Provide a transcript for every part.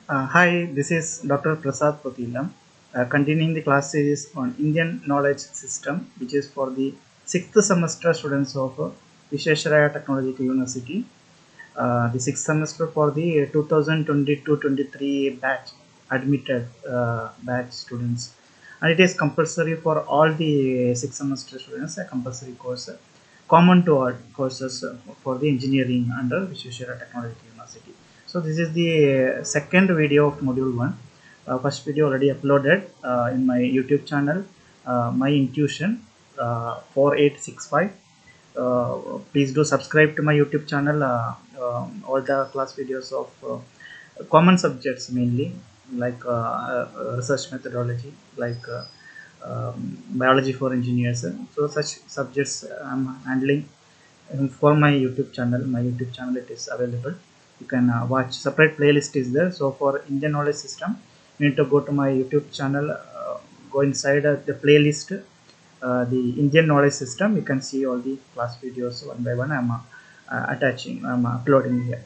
Hi, this is Dr. Prasad Potilam, continuing the class series on Indian Knowledge System, which is for the 6th semester students of Vishwesvaraya Technological University. The 6th semester for the 2022-23 batch admitted batch students, and it is compulsory for all the 6th semester students, a compulsory course common to all courses for the engineering under Vishwesvaraya Technological University. So this is the second video of module 1. First video already uploaded in my YouTube channel, my intuition 4865. Please do subscribe to my YouTube channel. All the class videos of common subjects mainly, like research methodology, like biology for engineers. So such subjects I'm handling for my YouTube channel. My YouTube channel, it is available. You can watch. Separate playlist is there. So for Indian knowledge system, you need to go to my YouTube channel. Go inside the playlist, the Indian knowledge system. You can see all the class videos one by one. I'm uploading here.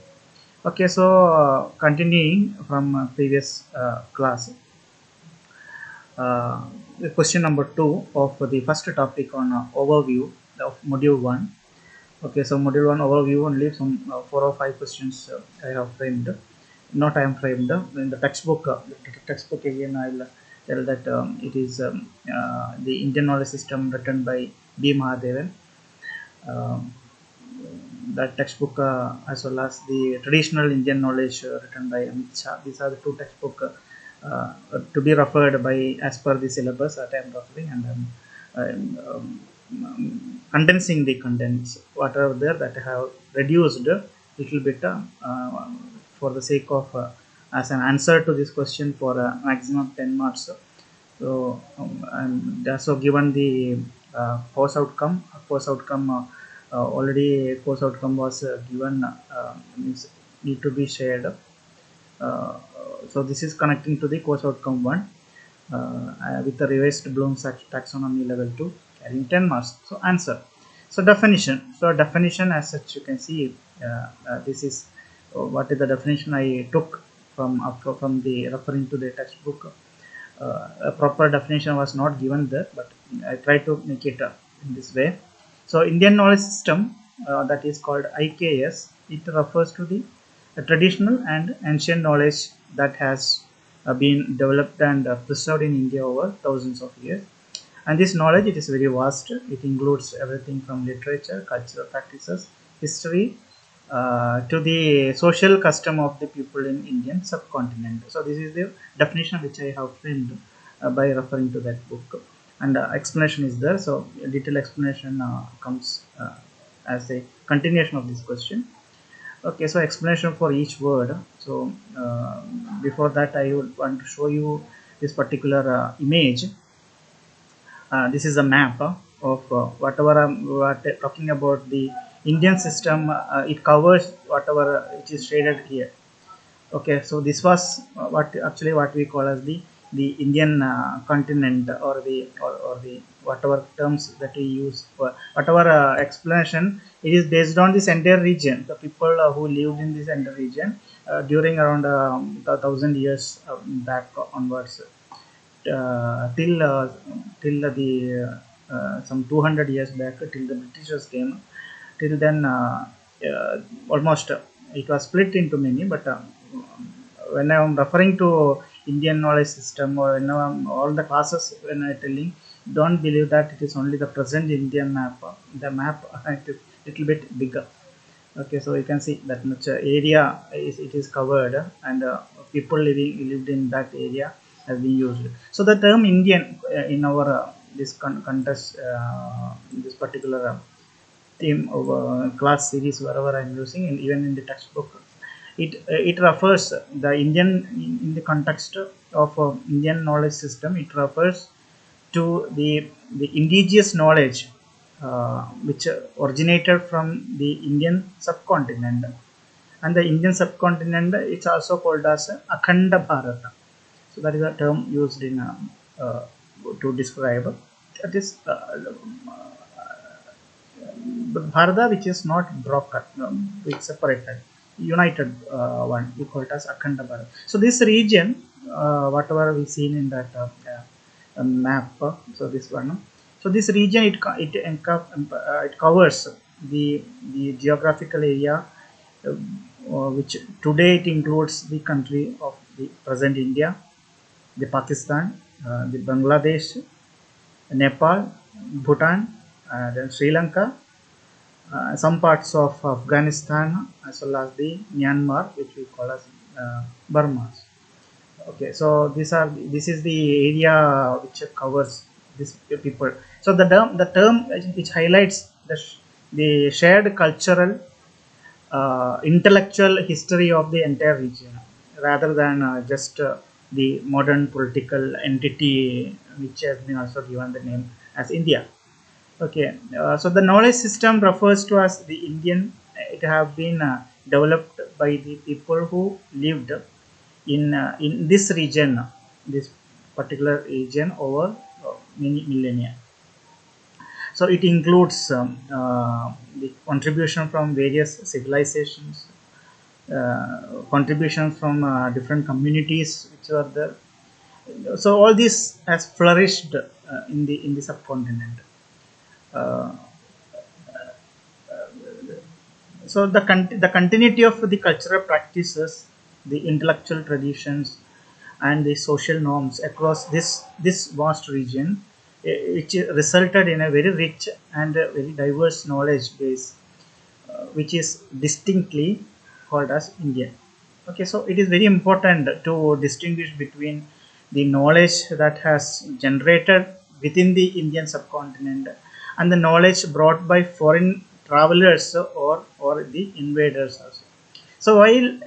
Okay, so continuing from previous class, uh, the question number 2 of the first topic on overview of module 1. Okay, so module 1 overview, only some 4 or 5 questions I have framed. Not I am framed in the textbook. The textbook again I will tell that it is the Indian knowledge system written by B. Mahadevan. Um, that textbook, as well as the traditional Indian knowledge written by Amit Shah. These are the two textbook to be referred by as per the syllabus that I am referring, and condensing the contents whatever there that I have reduced a little bit for the sake of as an answer to this question for maximum 10 marks. So and also given the course outcome. Already course outcome was given, means need to be shared. So this is connecting to the course outcome 1 with the revised Bloom's taxonomy level 2 carrying 10 marks. So answer. So definition. So definition as such, you can see this is what is the definition I took from the referring to the textbook. A proper definition was not given there, but I tried to make it in this way. So Indian knowledge system, that is called IKS, it refers to the traditional and ancient knowledge that has been developed and preserved in India over thousands of years. And this knowledge, it is very vast. It includes everything from literature, cultural practices, history, to the social custom of the people in Indian subcontinent. So this is the definition which I have framed by referring to that book, and explanation is there. So a detailed explanation comes as a continuation of this question. Okay, so explanation for each word. So before that, I would want to show you this particular image. This is a map of whatever I'm talking about the Indian system. It covers whatever which is shaded here. Okay, so this was what we call as the Indian continent, or the whatever terms that we use for whatever explanation. It is based on this entire region. The people who lived in this entire region during around the 1,000 years back onwards, till the some 200 years back, till the Britishers came. Till then, almost it was split into many. But when I am referring to Indian knowledge system, or when all the classes, when I telling, don't believe that it is only the present Indian map. The map it is little bit bigger. Okay, so you can see that much area it is covered, and people lived in that area has been used. So the term Indian in our this contest, this particular theme of class series, wherever I'm using, and even in the textbook, it refers the Indian in the context of Indian knowledge system. It refers to the indigenous knowledge which originated from the Indian subcontinent. And the Indian subcontinent, it's also called as Akhanda Bharata. So that is a term used in uh, to describe that is Bharata, which is not broken, it's separated. united one. We call it as Akhanda Bharat. So this region, whatever we seen in that map, so this one. So this region it covers the geographical area, which today it includes the country of the present India, the Pakistan, the Bangladesh, Nepal, Bhutan, then Sri Lanka, some parts of Afghanistan, as well as the Myanmar, which we call as Burma. Okay, so this is the area which covers these people. So the term which highlights the shared cultural, intellectual history of the entire region, rather than just the modern political entity which has been also given the name as India. Okay, so the knowledge system refers to as the Indian. It have been developed by the people who lived in this region, this particular region over many millennia. So it includes the contribution from various civilizations, contributions from different communities which are there. So all this has flourished in the subcontinent. Uh, so the continuity of the cultural practices, the intellectual traditions, and the social norms across this vast region, which resulted in a very rich and very diverse knowledge base, which is distinctly called as Indian. Okay, so it is very important to distinguish between the knowledge that has generated within the Indian subcontinent and the knowledge brought by foreign travelers or the invaders also. So while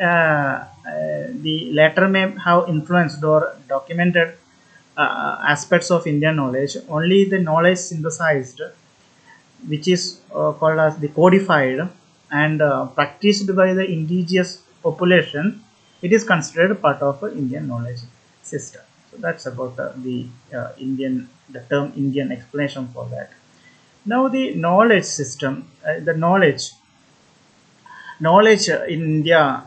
the latter may have influenced or documented aspects of Indian knowledge, only the knowledge synthesized, which is called as the codified and practiced by the indigenous population, it is considered part of Indian knowledge system. So that's about the term Indian explanation for that. Now the knowledge system, the knowledge in India,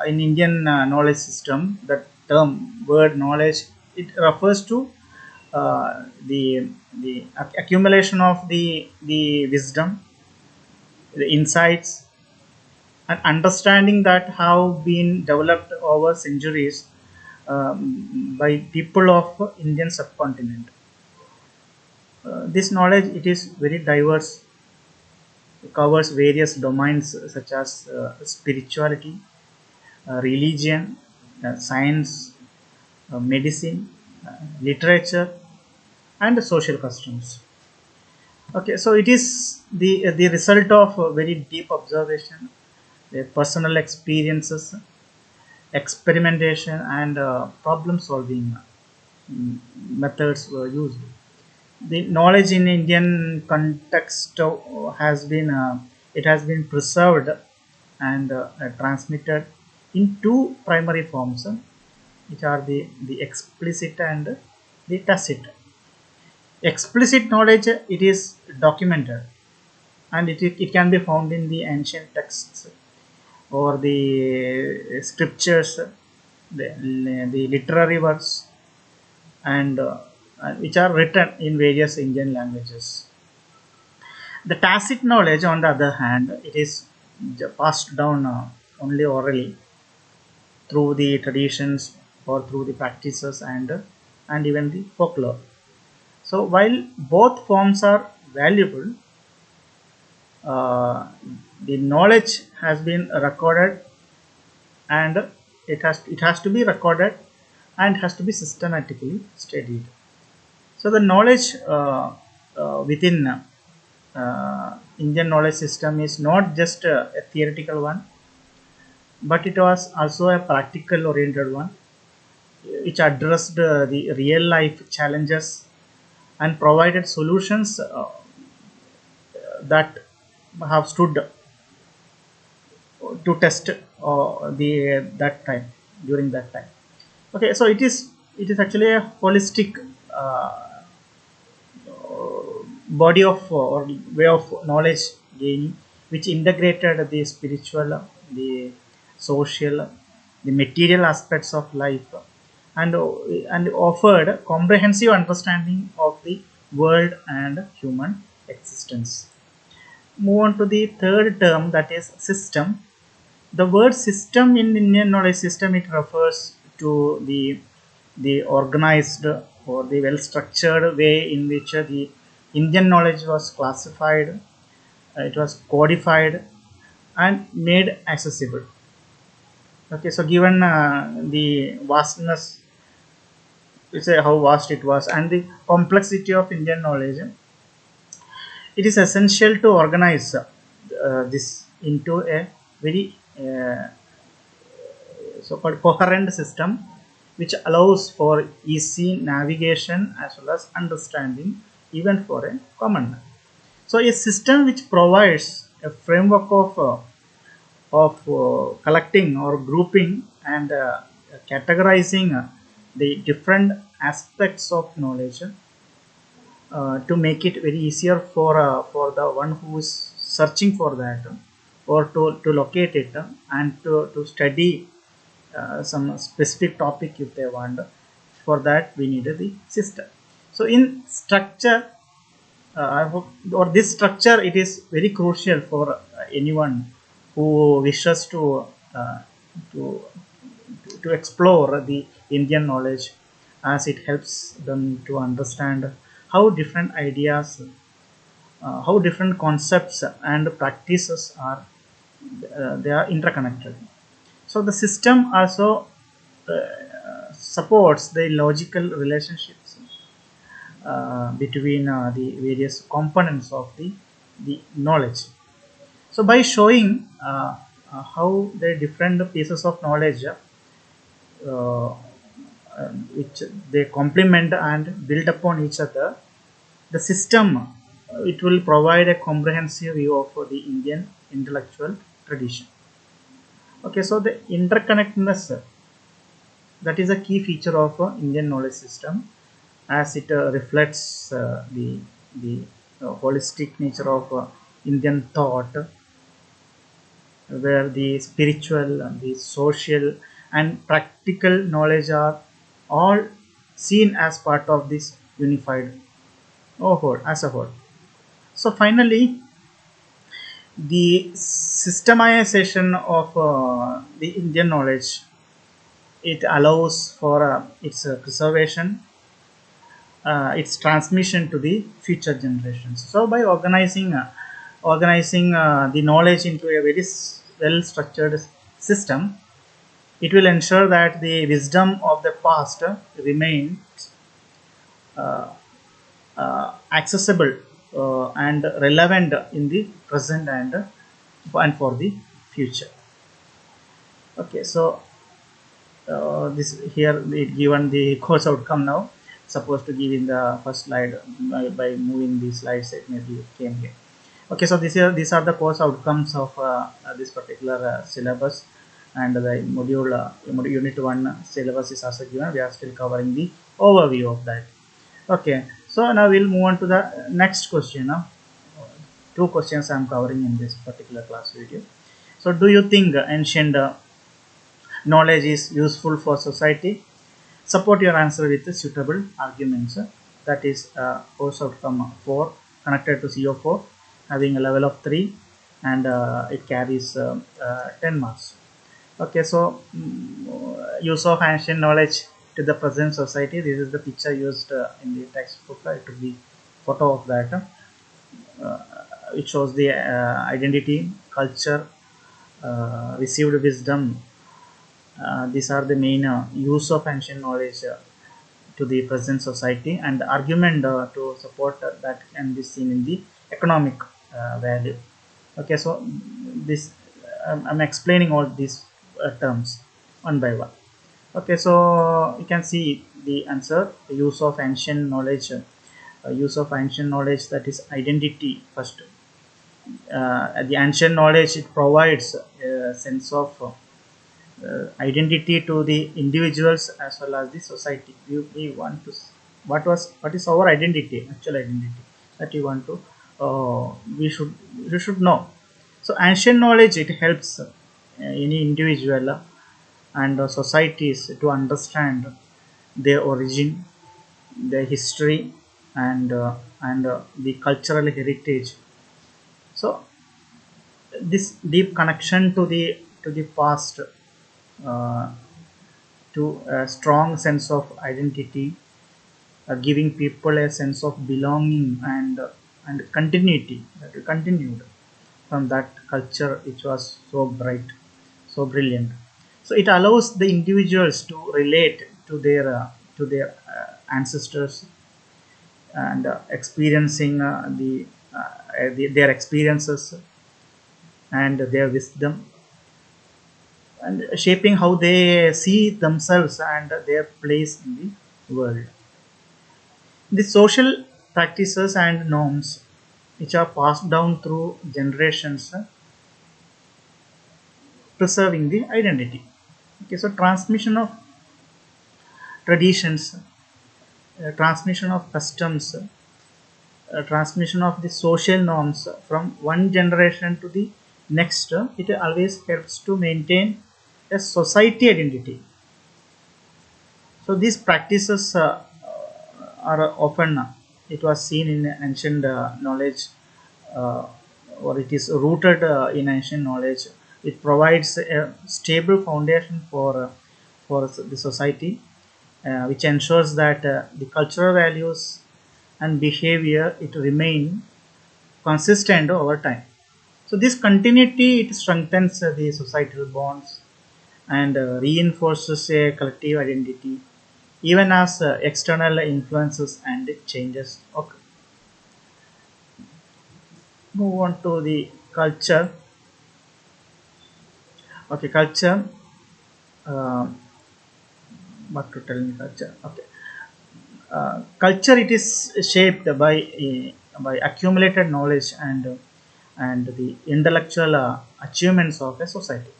in Indian knowledge system, the term word knowledge, it refers to the accumulation of the wisdom, the insights, and understanding that have been developed over centuries by people of Indian subcontinent. This knowledge, it is very diverse, covers various domains such as spirituality, religion, science, medicine, literature, and social customs. Okay, so it is the result of very deep observation, personal experiences, experimentation, and problem solving methods were used. The knowledge in Indian context has been preserved and transmitted in two primary forms, which are the explicit and the tacit. Explicit knowledge, it is documented, and it can be found in the ancient texts or the scriptures, the literary works, and which are written in various Indian languages. The tacit knowledge, on the other hand, it is passed down only orally through the traditions or through the practices and even the folklore. So while both forms are valuable, uh, the knowledge has been recorded, and it has to be recorded and has to be systematically studied. So the knowledge within Indian knowledge system is not just a theoretical one, but it was also a practical oriented one, which addressed the real life challenges and provided solutions that have stood to test the that time during that time. Okay, so it is actually a holistic body of or way of knowledge gaining, which integrated the spiritual, the social, the material aspects of life, and and offered comprehensive understanding of the world and human existence. Move on to the third term, that is system. The word system in Indian knowledge system, it refers to the organized or the well structured way in which the Indian knowledge was classified, it was codified and made accessible. Okay, so given the vastness, we say how vast it was, and the complexity of Indian knowledge, it is essential to organize this into a very so-called coherent system which allows for easy navigation as well as understanding even for a common man. So a system which provides a framework of collecting or grouping and categorizing the different aspects of knowledge to make it very easier for the one who is searching for that, or to locate it and to study some specific topic if they want. For that we need the system. So in structure, I hope, or this structure, it is very crucial for anyone who wishes uh, to to explore the Indian knowledge, as it helps them to understand how different ideas, how different concepts and practices are, they are interconnected. So the system also supports the logical relationships between the various components of the knowledge. So by showing how the different pieces of knowledge uh, which they complement and build upon each other, the system, it will provide a comprehensive view of the Indian intellectual tradition. Okay, so the interconnectedness, that is a key feature of Indian knowledge system, as it reflects the holistic nature of Indian thought, where the spiritual, the social, and practical knowledge are all seen as part of this unified whole, as a whole. So finally, the systemization of the Indian knowledge, it allows for its preservation, its transmission to the future generations. So by organizing the knowledge into a very well structured system, it will ensure that the wisdom of the past remains uh, accessible and relevant in the present and for the future. Okay, so this here it given the course outcome now. Supposed to give in the first slide, by moving the slides it maybe it came here. Okay, so these are the course outcomes of this particular syllabus, and the unit 1 syllabus is also given. We are still covering the overview of that. Okay, so now we'll move on to the next question. Two questions I am covering in this particular class video. So do you think ancient knowledge is useful for society? Support your answer with suitable arguments. That is course outcome 4, connected to CO4, having a level of 3, and it carries 10 marks. Okay, so use of ancient knowledge to the present society. This is the picture used in the textbook. It will be photo of that. It shows the identity, culture, received wisdom. These are the main use of ancient knowledge to the present society, and the argument to support that can be seen in the economic value. Okay, so this I'm explaining all these terms one by one. Okay, so you can see the answer. The use of ancient knowledge, use of ancient knowledge, that is identity first. The ancient knowledge, it provides a sense of identity to the individuals as well as the society. We want to what is our identity, actual identity, that you want to we should know. So ancient knowledge, it helps any individual and societies to understand their origin, their history, and the cultural heritage. So this deep connection to the past, uh, to a strong sense of identity, giving people a sense of belonging and continuity that continued from that culture which was so bright, so brilliant. So it allows the individuals to relate to their ancestors and experiencing their experiences and their wisdom and shaping how they see themselves and their place in the world. The social practices and norms which are passed down through generations, preserving the identity. Okay, so transmission of traditions, transmission of customs, transmission of the social norms from one generation to the next, it always helps to maintain a society identity. So these practices are often, it was seen in ancient knowledge, uh, or it is rooted in ancient knowledge. It provides a stable foundation for the society, which ensures that the cultural values and behavior it remain consistent over time. So this continuity it strengthens the societal bonds and reinforces a collective identity even as external influences and changes occur. Move on to the culture. Okay, culture. Uh, what to tell in culture? Okay, culture it is shaped by accumulated knowledge and the intellectual achievements of a society.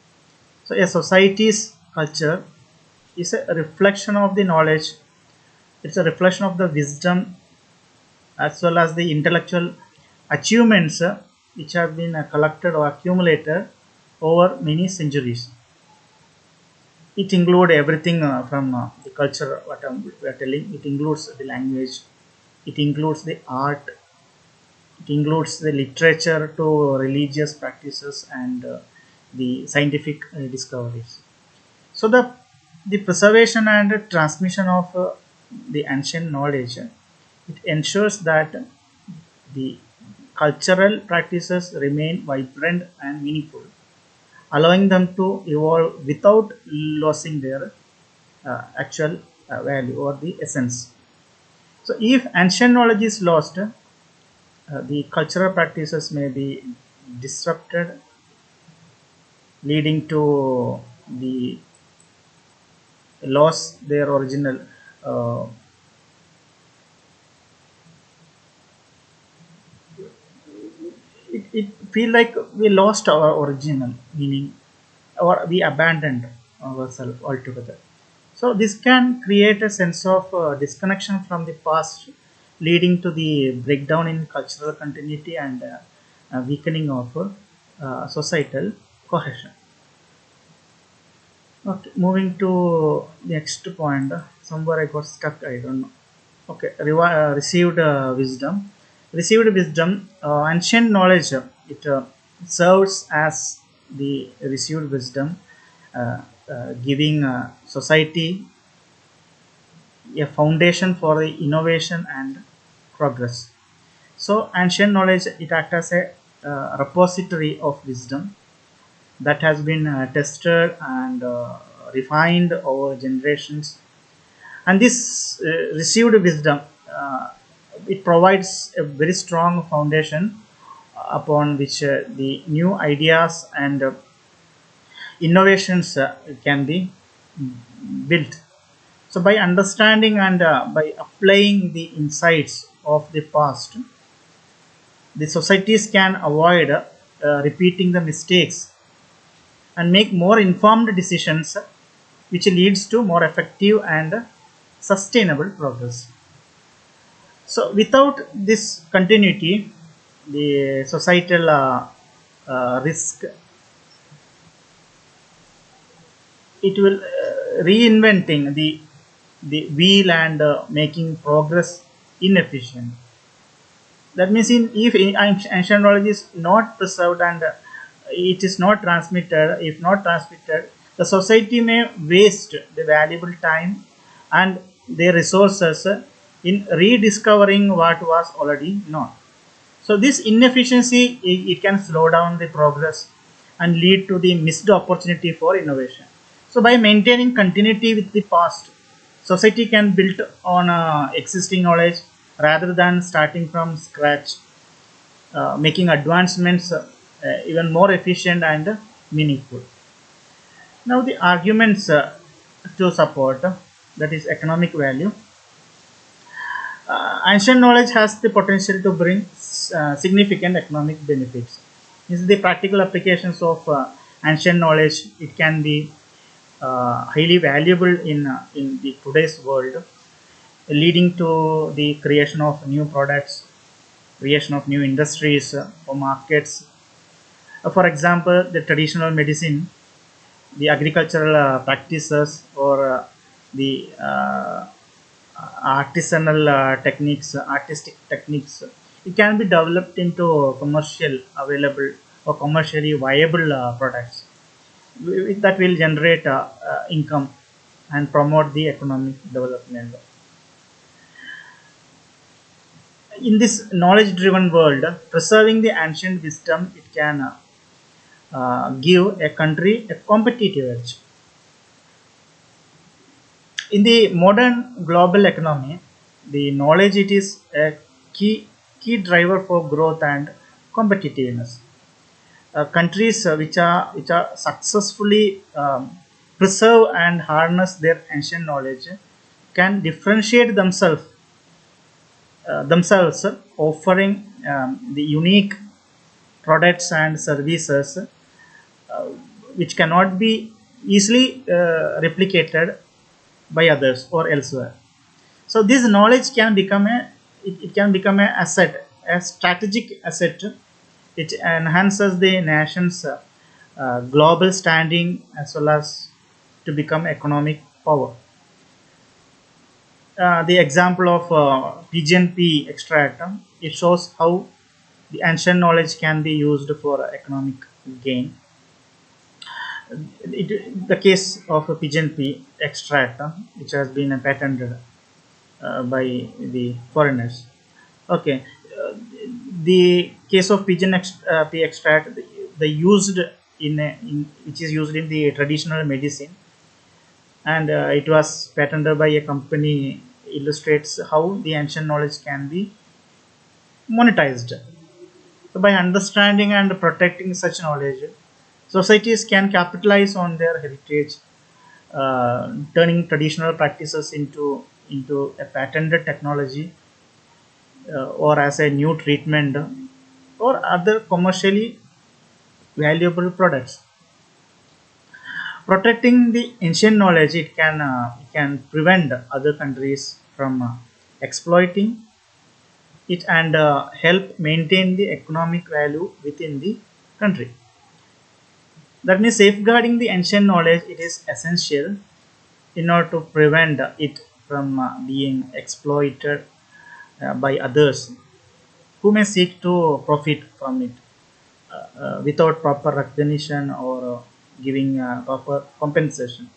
So a society's culture is a reflection of the knowledge. It's a reflection of the wisdom as well as the intellectual achievements which have been collected or accumulated over many centuries. It includes everything from the culture, what we are telling. It includes the language, it includes the art, it includes the literature to religious practices and the scientific discoveries. So the preservation and transmission of the ancient knowledge it ensures that the cultural practices remain vibrant and meaningful, allowing them to evolve without losing their actual value or the essence. So, if ancient knowledge is lost, the cultural practices may be disrupted, leading to the loss their original. Uh, it feel like we lost our original meaning or we abandoned ourselves altogether. So this can create a sense of disconnection from the past, leading to the breakdown in cultural continuity and weakening of societal cohesion. Okay, moving to the next point. Somewhere I got stuck. I don't know. Okay, received wisdom. Received wisdom, ancient knowledge. It serves as the received wisdom, giving society a foundation for the innovation and progress. So ancient knowledge it acts as a repository of wisdom that has been tested and refined over generations. And this received wisdom it provides a very strong foundation upon which the new ideas and innovations can be built. So, by understanding and by applying the insights of the past, the societies can avoid repeating the mistakes and make more informed decisions, which leads to more effective and sustainable progress. So, without this continuity, the societal risk it will reinventing the wheel and making progress inefficient. That means if ancient knowledge is not preserved and it is not transmitted, if not transmitted, the society may waste the valuable time and their resources in rediscovering what was already known. So this inefficiency, it can slow down the progress and lead to the missed opportunity for innovation. So by maintaining continuity with the past, society can build on existing knowledge rather than starting from scratch, making advancements even more efficient and meaningful. Now the arguments to support, that is economic value. Ancient knowledge has the potential to bring significant economic benefits. This is the practical applications of ancient knowledge. It can be highly valuable in the today's world, leading to the creation of new products, creation of new industries or markets. For example, the traditional medicine, the agricultural practices, or the artisanal techniques, artistic techniques, it can be developed into commercial available or commercially viable products that will generate income and promote the economic development. In this knowledge driven world, preserving the ancient wisdom, it can give a country a competitive edge. In the modern global economy, the knowledge, it is a key driver for growth and competitiveness. Countries which are successfully preserve and harness their ancient knowledge can differentiate themselves, offering the unique products and services which cannot be easily replicated by others or elsewhere. So this knowledge can become it can become a asset, a strategic asset. It enhances the nation's global standing as well as to become economic power. The example of pigeon pea extract, it shows how the ancient knowledge can be used for economic gain. The case of a pigeon pea extract, which has been patented by the foreigners. Okay, the case of pea extract, the used in which is used in the traditional medicine, and it was patented by a company, illustrates how the ancient knowledge can be monetized. So by understanding and protecting such knowledge, societies can capitalize on their heritage, turning traditional practices into a patented technology, or as a new treatment or other commercially valuable products. Protecting the ancient knowledge, it can prevent other countries from exploiting it and help maintain the economic value within the country. That means safeguarding the ancient knowledge, it is essential in order to prevent it from being exploited by others who may seek to profit from it without proper recognition or giving proper compensation.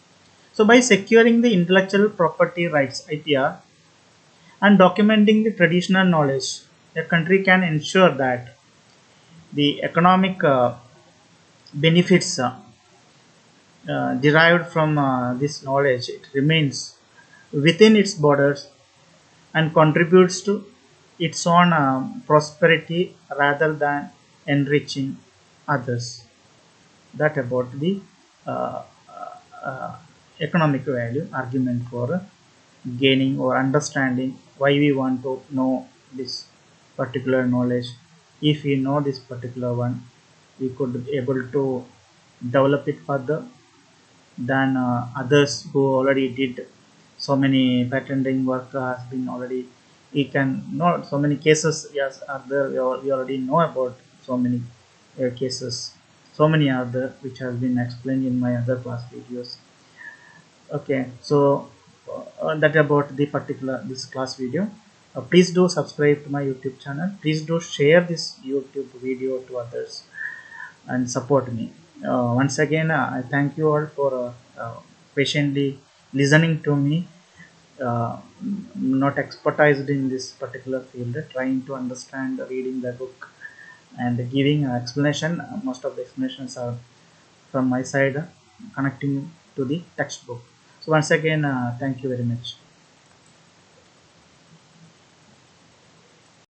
So by securing the intellectual property rights (IPR) and documenting the traditional knowledge, a country can ensure that the economic benefits derived from this knowledge, it remains within its borders and contributes to its own prosperity rather than enriching others. That about the uh, uh, economic value argument for gaining or understanding why we want to know this particular knowledge. If we know this particular one, we could be able to develop it further than others who already did so many patenting work has been already. We can know so many cases, yes, are there. We already know about so many cases, so many are there which has been explained in my other class videos. Okay, so that about the particular this class video. Please do subscribe to my YouTube channel. Please do share this YouTube video to others and support me. Once again, I thank you all for patiently listening to me. Uh, Not expertised in this particular field, trying to understand, reading the book and giving an explanation. Most of the explanations are from my side, connecting to the textbook. So once again, thank you very much.